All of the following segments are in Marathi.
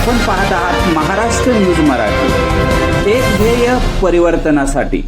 आपण पाहत आहात महाराष्ट्र न्यूज मराठी, एक ध्येय परिवर्तनासाठी।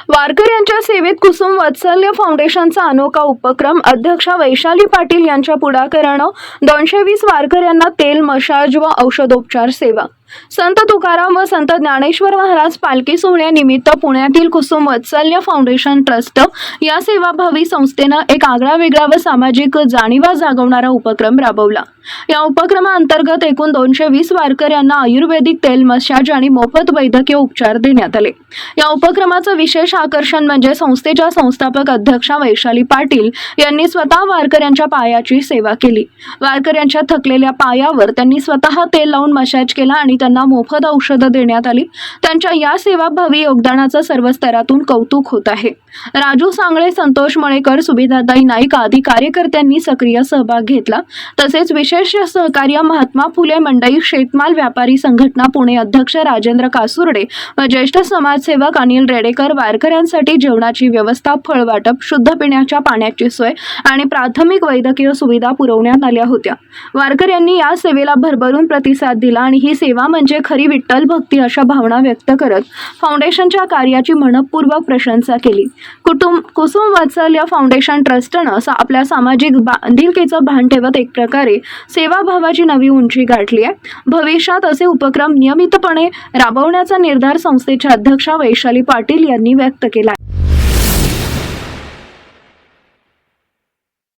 वारकऱ्यांच्या सेवेत कुसुम वात्सल्य फाउंडेशनचा अनोखा उपक्रम। अध्यक्षा वैशाली पाटील यांच्या पुढाकाराने 220 वारकऱ्यांना तेल, मसाज व औषधोपचार सेवा। संत तुकाराम व संत ज्ञानेश्वर महाराज पालखी सोहळ्यानिमित्त पुण्यातील कुसुम वात्सल्य फाउंडेशन ट्रस्ट या सेवाभावी संस्थेने एक आगळावेगळा व सामाजिक जाणीवा जागवणारा उपक्रम राबवला। या उपक्रमाअंतर्गत एकूण 220 वारकऱ्यांना आयुर्वेदिक तेल, मसाज आणि मोफत वैद्यकीय उपचार देण्यात आले। या उपक्रमाचं विशेष आकर्षण म्हणजे संस्थेच्या संस्थापक अध्यक्षा वैशाली पाटील यांनी स्वतः वारकऱ्यांच्या पायाची सेवा केली। वारकऱ्यांच्या थकलेल्या पायावर त्यांनी स्वतः तेल लावून मसाज केला आणि त्यांना मोफत औषधं देण्यात आली। त्यांच्या या सेवाभावी योगदानाचं सर्व स्तरातून कौतुक होत आहे। राजू सांगळे, संतोष मळेकर, सुभेदारताई नाईक आदी कार्यकर्त्यांनी सक्रिय सहभाग घेतला। तसेच विशेष सहकार्य महात्मा फुले मंडई शेतमाल व्यापारी संघटना पुणे अध्यक्ष राजेंद्र कासुर्डे व ज्येष्ठ समाजसेवक अनिल रेडेकर वारकऱ्यांसाठी जेवणाची व्यवस्था, फळ वाटप, शुद्ध पिण्याच्या पाण्याची सोय आणि प्राथमिक वैद्यकीय सुविधा पुरवण्यात आल्या होत्या। वारकऱ्यांनी या सेवेला भरभरून प्रतिसाद दिला आणि ही सेवा म्हणजे खरी विठ्ठल भक्ती अशा भावना व्यक्त करत फाउंडेशनच्या कार्याची मनपूर्वक प्रशंसा केली। कुसुम वात्सल्य फाउंडेशन ट्रस्टनं आपल्या सामाजिक बांधिलकीचं भान ठेवत एक प्रकारे सेवाभावाची नवी उंची गाठली आहे। भविष्यात असे उपक्रम नियमितपणे राबवण्याचा निर्धार संस्थेच्या अध्यक्षा वैशाली पाटील यांनी व्यक्त केला।